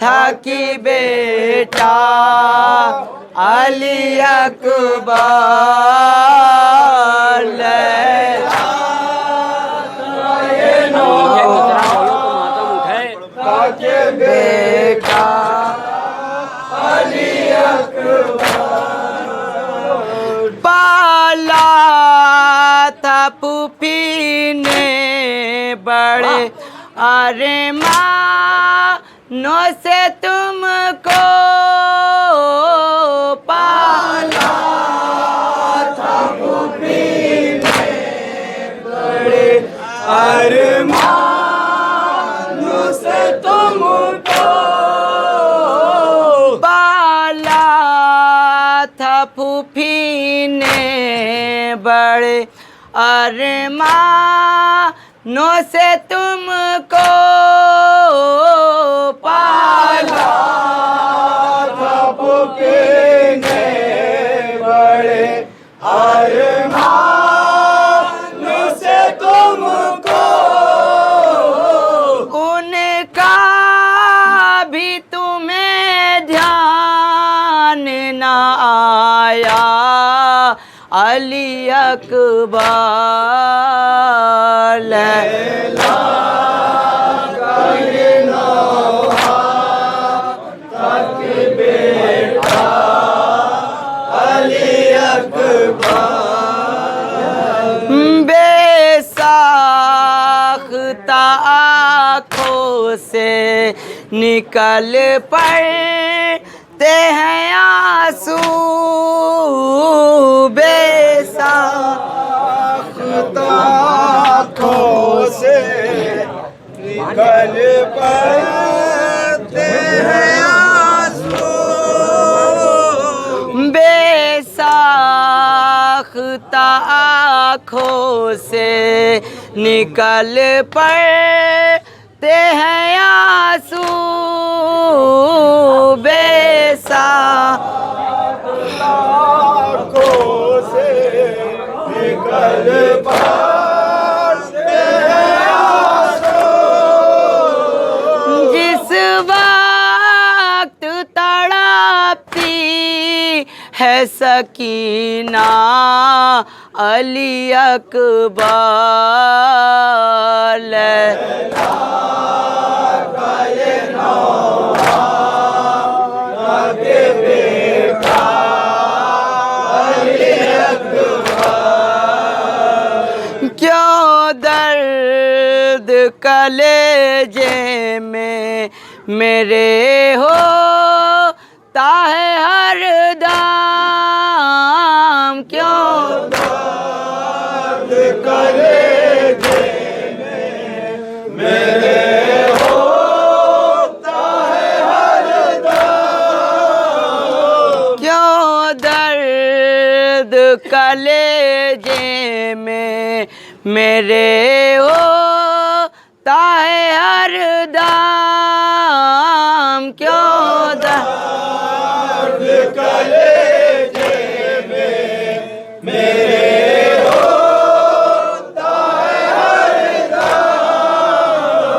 था कि बेटा अली अकबर लैला के बेटा अली अकबर पाला था पुफी ने बड़े अरे मानो से तुमको पाला था पुफी ने बड़े अरमानों से तुमको पाला था फूफी ने बड़े अरमानों से तुमको पाला था पुफी ने बड़े अरमानों से तुमको उनका भी तुम्हें ध्यान न आया अली अकबर लैला का ये नौहा था कि बेटा अली अकबर बेसाख्ता आँखों से निकल पड़ते हैं आंसू बेसाख्ता आँखों से निकल पड़ते हैं आंसू बेसाख्ता आँखों से निकल पड़ते हैं आंसू आँखों से निकल पड़ते हैं आंसू जिस वक्त तड़पती है सकीना अली अकबर लैला का ये नौहा था कि बेटा अली अकबर क्यों दर्द कलेजे में मेरे होता है हर दाम क्यों दर्द कलेजे में मेरे होता है हर दम क्यों दर्द कलेजे में मेरे होता है हर दाम क्यों दर्द कलेजे में मेरे होता है हर दम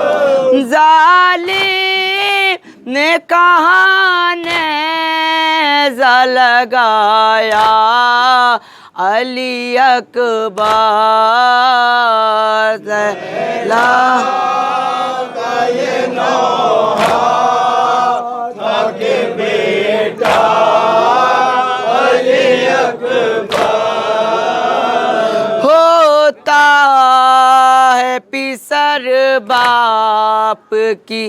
जालिम ने कहाँ नेज़ा लगाया अली अकबर लैला का ये नौहा था कि बेटा अली अकबर होता है पिसर बाप की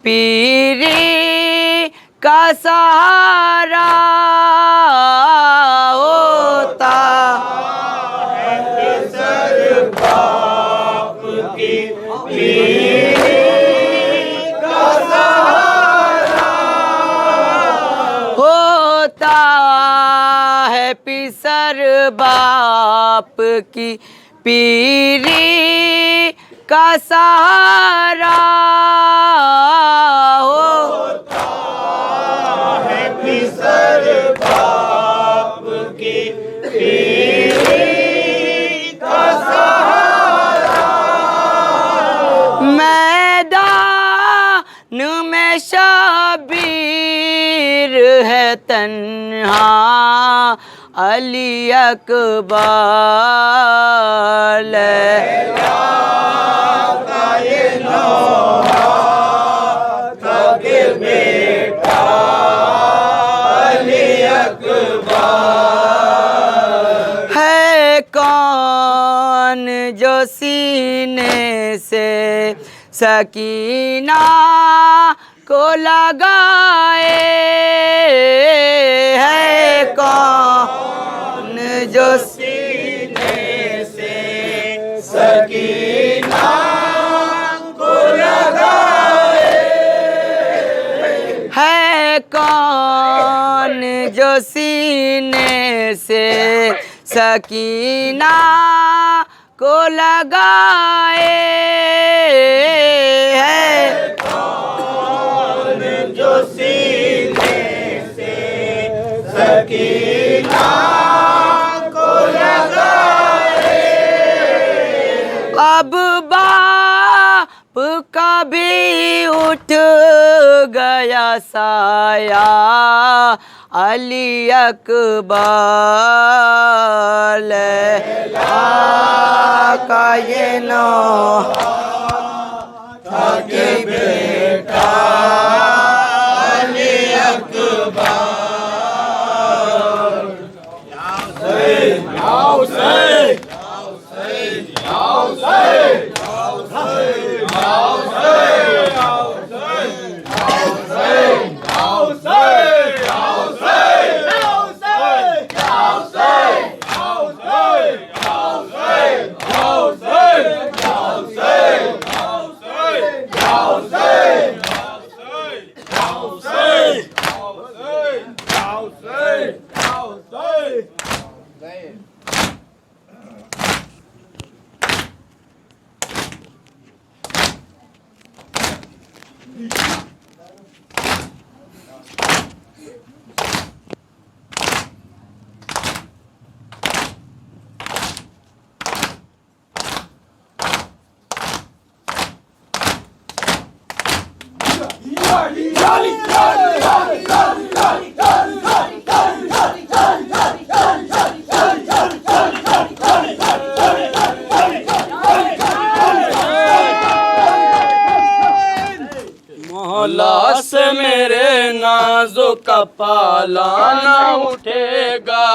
पीरी का सहारा होता सर बाप की पीरी का सहारा है पिसर बाप की पीरी का सहारा होता है पिसर बाप की पीरी का सहारा। मैदान में शबीर है तन्हा अली अकबर लैला का ये नौहा था के बेटा अली अकबर। है कौन जो सीने से सकीना को लगाए, है कौन जो सीने से सकीना को लगाए, है कौन जो सीने से सकीना को लगाए, है कौन जो सीने से सकीना को लगाए। अब बाप का भी उठ गया साया अली अकबर लैला का ये नौहा था के बेटा अली अकबर। मौला से मेरे नाजो का पाला न उठेगा,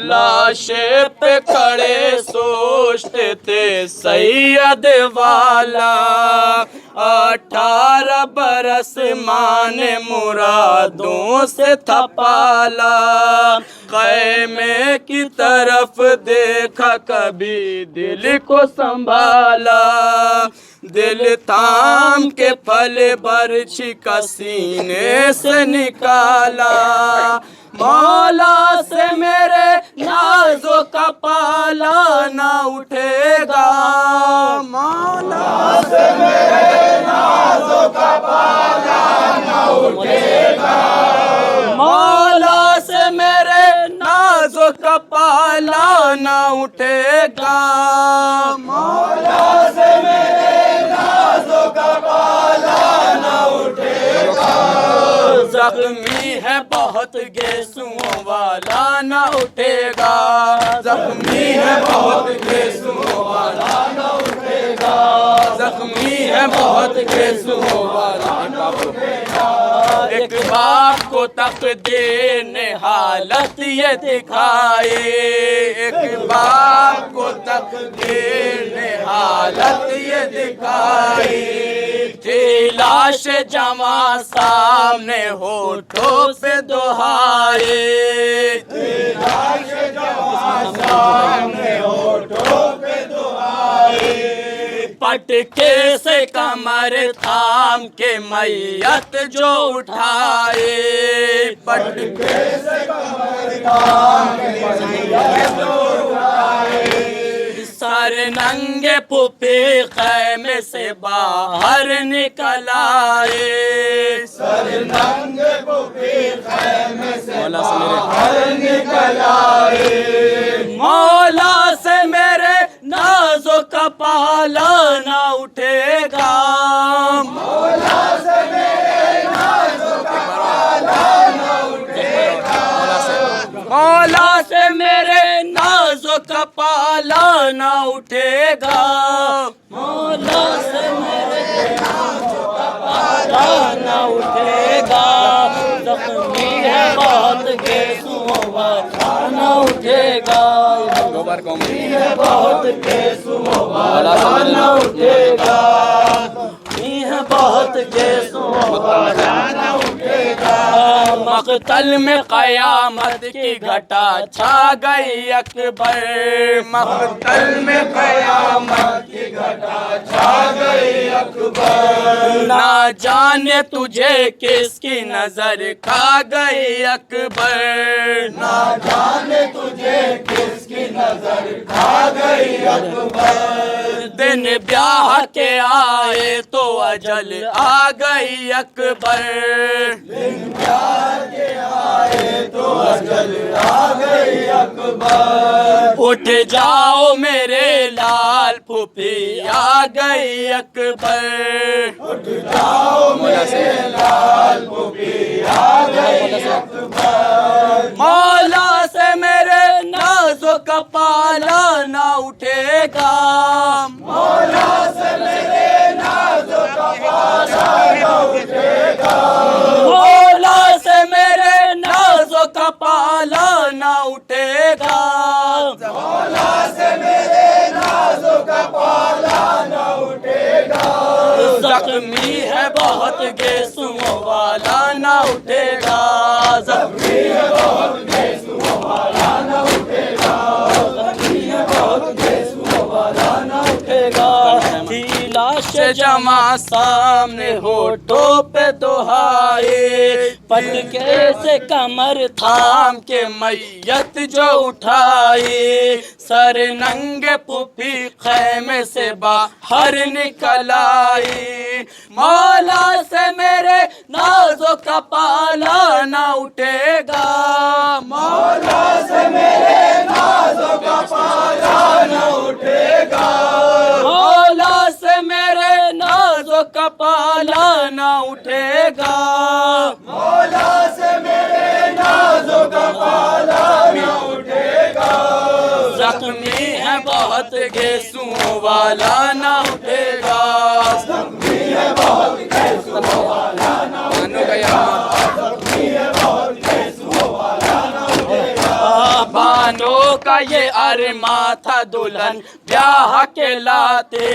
लाशे पे खड़े सोचते थे सैयद वाला। 18 बरस माने मुरादों से था पाला, ख़ैमे की तरफ देखा कभी दिल को संभाला। दिल थाम के फल बरछी का सीने से निकाला, मौला से मेरे नाजों का पाला ना उठेगा। मौला से मेरे नाजों का पाला ना उठेगा, मौला से मेरे नाजों का पाला ना उठेगा। मौला से मेरे नाजों का पाला ना उठेगा। जख्मी है बहुत गेसुओं वाला ना उठेगा, जख्मी है बहुत गेसुओं वाला ना उठेगा, जख्मी है बहुत गेसुओं वाला ना उठेगा। एक बाप को तकदीर ने हालत ये दिखाई, एक बाप को तकदीर ने हालत ये दिखाई। थी लाश जमा सामने होठों पे दुहाई, थी लाश जमा सामने होठों पे दुहाई। पटके से कमर थाम के मैयत जो उठाए, पटके से कमर थाम के मैयत जो उठाए, सर नंगे पुपी खैमे से बाहर निकल आए, सर नंगे पुपी खैमे से बाहर निकल आए, मौला से मेरे नाज़ो कपाला ना उठेगा, मौला से मेरे नाज़ो कपाला ना उठेगा, मौला से मेरे नाज़ो कपाला ना उठेगा, मौला से मेरे नाज़ो कपाला ना उठेगा, ज़ख्मी है बहुत गेसुओं वाला ना उठेगा, दो बार कहूँगी है बहुत गेसुओं वाला ना उठेगा, है बहुत गेसुओं वाला ना उठेगा, मक़तल में क़यामत की घटा छा गई अकबर, मक़तल में क़यामत की घटा छा गई अकबर, ना जाने तुझे किसकी नजर खा गई अकबर, ना जाने तुझे किसकी नजर खा गई अकबर, दिन ब्याह के आए तो अजल आ गई अकबर, दिन ब्याह के आए तो अजल आ गई अकबर, उठ जाओ मेरे लाल फूफी आ गई अकबर, उठ जाओ मेरे लाल फूफी आ गई अकबर, मौला से मेरे नाज़ो कपाला ना उठेगा, मौला से मेरे नाज़ो कपाला ना उठेगा, मौला से मेरे नाज़ो कपाला ना उठेगा, मौला से मेरे नाज़ो कपाला ना उठेगा, ज़ख्मी है बहुत गेसुओं वाला ना उठेगा, ज़ख्मी है बहुत गेसुओं वाला ना उठेगा, ज़ख्मी है बहुत गेसुओं वाला ना उठेगा, लाश जमा सामने होठों पे दुहाए, पटके से कमर थाम के मैयत जो उठाए, सर नंगे पुपी खैमे से बाहर निकल आई, मौला से मेरे नाज़ो कपाला ना उठेगा, मौला से मेरे नाज़ो कपाला ना उठेगा, मौला से मेरे नाज़ो कपाला ना उठेगा, मौला से मेरे नाज़ो कपाला ना उठेगा, ज़ख्मी है बहुत गेसुओं वाला ना उठेगा, ज़ख्मी है बहुत गेसुओं वाला ना उठेगा, ज़ख्मी है बहुत गेसुओं वाला ना उठेगा, बानों का ये अरमा था दुल्हन ब्याह के लाते,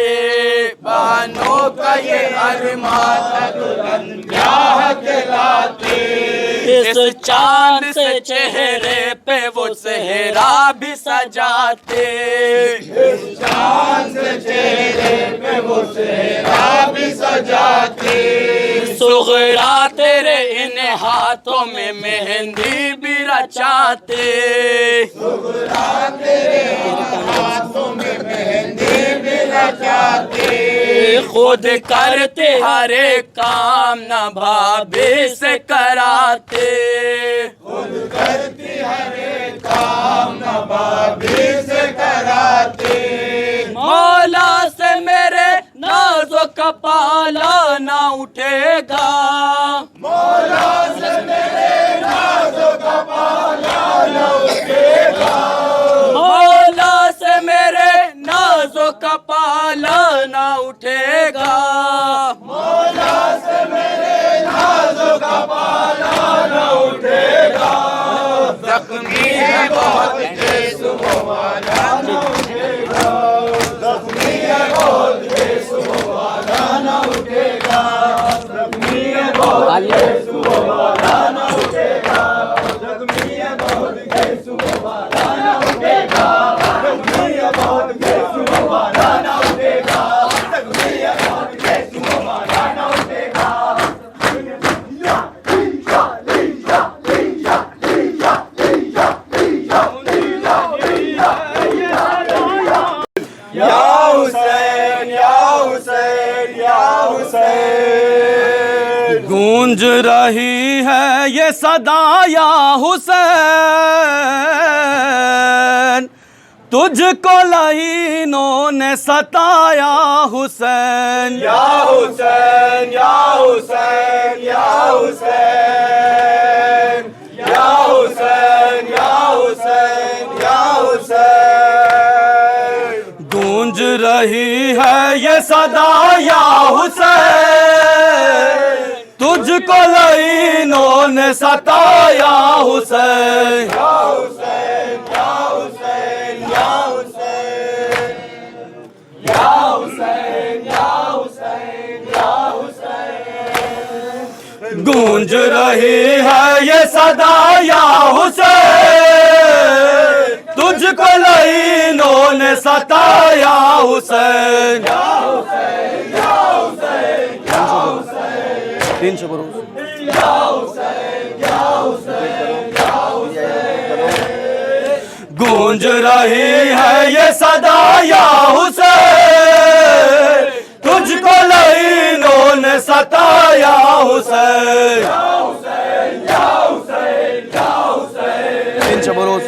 बानों का ये अरमा था दुल्हन ब्याह के लाते, इस चांद से चेहरे पे वो सेहरा भी सजाते, इस चांद से चेहरे पे वो सेहरा भी सजाते, सुगरा तेरे इन हाथों में मेहंदी भी रचाते, सुगरा तेरे हाथों में मेहंदी भी रचाते, खुद करते हर एक काम न भाभी से कराते, खुद करती हर एक काम न भाभी से कराते, मौला से मेरे नाज़ो कपाला ना उठेगा, मौला से मेरे नाज़ो कपाला ना उठेगा, मौला से मेरे नाज़ो कपाला ना उठेगा, मौला से मेरे नाज़ो कपाला ना उठेगा, ज़ख्मी है बहुत गेसुओं वाला ना उठेगा, ज़ख्मी है बहुत गेसुओं वाला ना उठेगा, ज़ख्मी है बहुत गेसुओं वाला ना उठेगा, ज़ख्मी है बहुत गेसुओं वाला ना उठेगा, ज़ख्मी है बहुत गेसुओं वाला ना उठेगा, गूंज रही है ये सदा या हुसैन, तुझको लहीनों ने सताया हुसैन। या हुसैन या हुसैन या हुसैन या हुसैन या हुसैन या हुसैन। गूंज रही है ये सदा या हुसैन, तुझको लहीनों ने सताया हुसैन। या हुसैन या हुसैन या हुसैन या हुसैन या हुसैन या हुसैन। गूंज रही है ये सदा या हुसैन, तुझको लहीनों ने सताया हुसैन। या हुसैन या हुसैन या हुसैन 300 बरोज। या हुसैन या हुसैन या हुसैन। गूंज रही है ये सदा या हुसैन, तुझको लहीनों ने सताया हुसैन। या हुसैन या हुसैन या हुसैन 300 बरोज।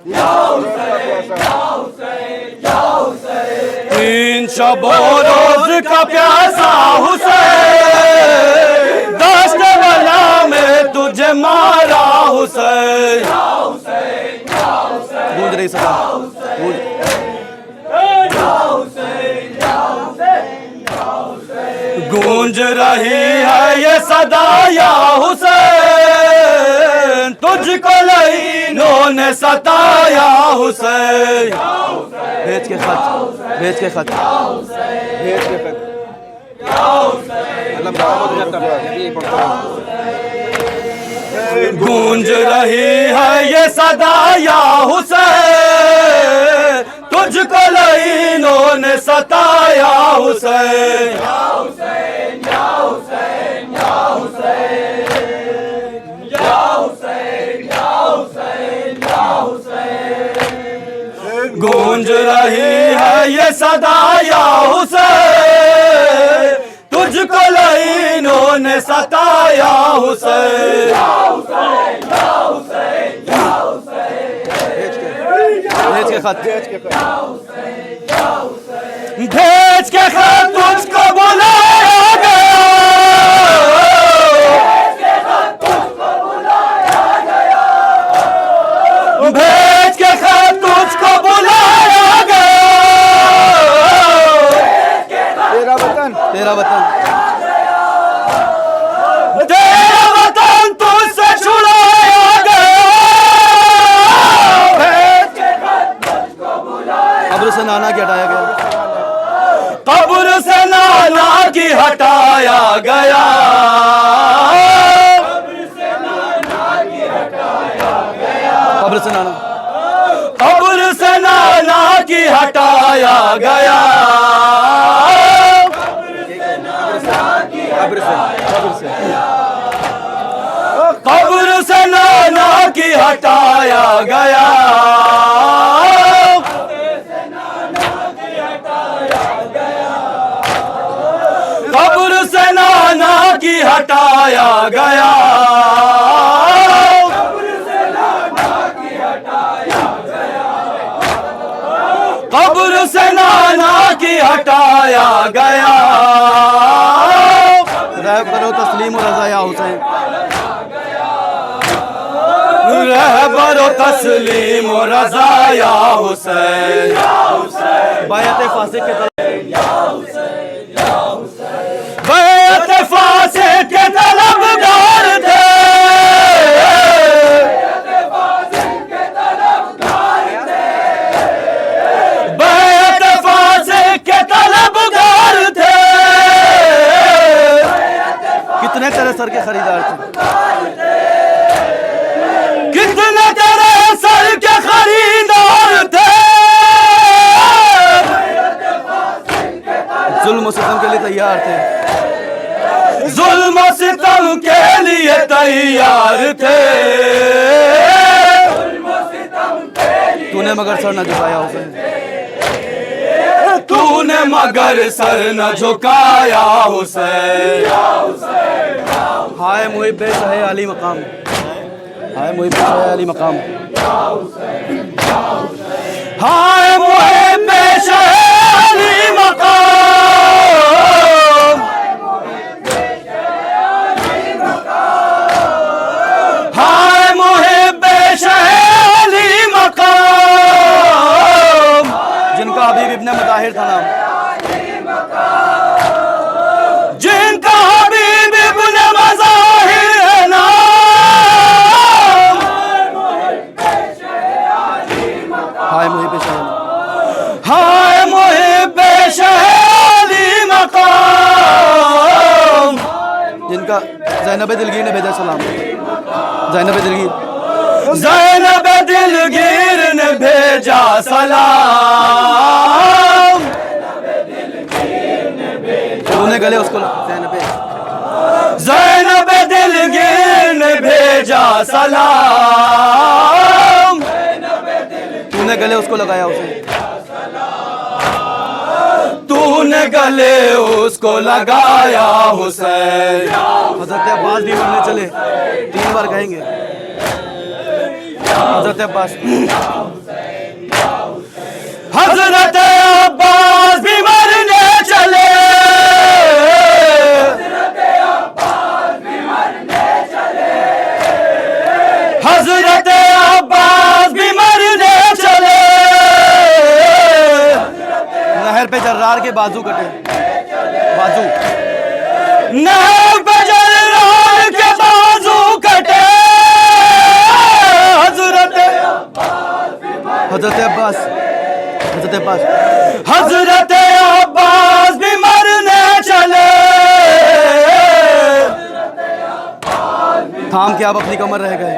या हुसैन या हुसैन या हुसैन। 3 शबो रोज का प्यासा हुसैन, दस्त बला में तुझे मारा हुसैन। या हुसैन या हुसैन गूंज रही सदा। गूंज। या हुसैन या हुसैन या हुसैन। गूंज रही है ये सदा या हुसैन, तुझको लहीनों ने सताया हुसैन। भेज के खत। भेज के खत। भेज के खत। गूंज रही है ये सदा या हुसैन, तुझको लहीनों ने सताया हुसैन। या हुसैन या हुसैन या हुसैन या हुसैन या हुसैन या हुसैन। गूंज रही है ये सदा या हुसैन, तुझको लहीनों ने सताया हुसैन। या हुसैन या हुसैन या हुसैन। भेज के खत। भेज के खत तुझको बुलाया गया, भेज के खत तुझको बुलाया गया। तेरा वतन। तेरा वतन। तेरा वतन तुझसे छुड़ाया गया। कब्र से नाना की हटाया गया। कब्र से नाना की हटाया गया। कब्र से नाना। कब्र से नाना की हटाया गया। कब्र से। कब्र से नाना की हटाया गया। कब्र से नाना की हटाया गया। कब्र से नाना की हटाया गया। रहबर व तस्लीम और रज़ा या हुसैन। रहबर व तस्लीम और रज़ा या हुसैन। बायत फासिक के तरफ। बैत फासिक के तलबगार थे, बैत फासिक के तलबगार थे। कितने तेरे सर के खरीदार थे। कितने तेरे सर के खरीदार थे। जुल्म और सितम के लिए तैयार थे। जुल्म और सितम के लिए तैयार थे। तूने मगर सर न झुकाया हुसैन। तूने मगर सर न झुकाया हुसैन। हाय मुहिब शहे अली मकाम, हाय मुहिब शहे अली मकाम, हाय मुहिब शहे अली मकाम, हाय मुहिब शहे अली मकाम, जिनका हबीब इब्ने मुताहिर था नाम, जिनका हबीब इब्ने मज़ाहिर है नाम, हाय मुहिब शहे, हाय मुहिब शहे अली मकाम, जिनका ज़ैनब दिलगीर ने भेजा सलाम, ज़ैनब दिलगीर, ज़ैनब दिलगीर ने भेजा सलाम, तूने गले उसको ज़ैनब, ज़ैनब दिलगीर ने भेजा सलाम, तूने गले उसको लगाया उसे, तूने गले उसको लगाया हुसैन। हज़रत अब्बास भी मरने चले, 3 बार कहेंगे हज़रत अब्बास, हज़रत अब्बास भी मरने चले, हज़रत अब्बास भी मरने चले, नहर पे जर्रार के बाजू कटे, बाजू, नहर पे जर्रार के बाजू कटे, हज़रत अब्बास, हज़रत अब्बास, हज़रत अब्बास भी मरने चले, थाम के आप अपनी कमर रह गए,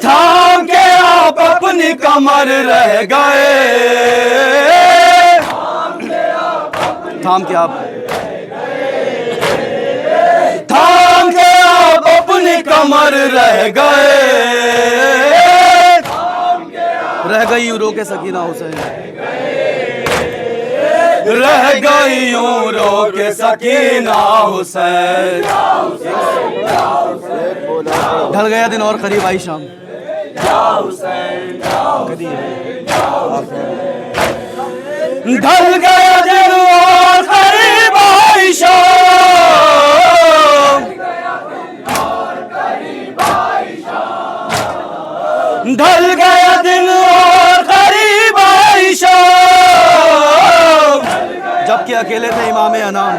थाम के आप अपनी कमर रह गए, थाम के आप, थाम के आप अपनी कमर रह गए, रह गई यूं रो के सकीना हुसैन, रह गई यूं रो के सकीना हुसैन, ढल गया दिन और करीब आई शाम, ढल गया दिन और करीब आई शाम, ढल गया दिन और करीब आई शाम, जबकि अकेले थे इमाम अनाम,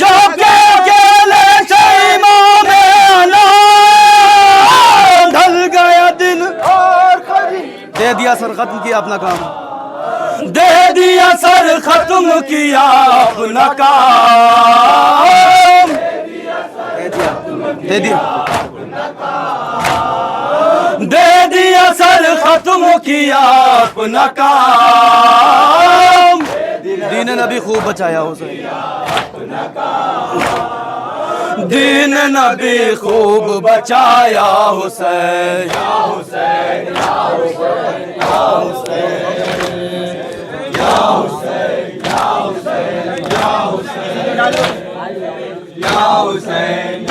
जबकि अकेले थे इमाम अनाम, ढल गया दिन और दे दिया सर खत्म किया अपना काम, दे दिया सर खत्म किया अपना काम, दे दिया दे दिया सर खत्म किया अपना काम, दीन नबी खूब बचाया हुसैन, दीन नबी खूब बचाया हुसैन, या हुसैन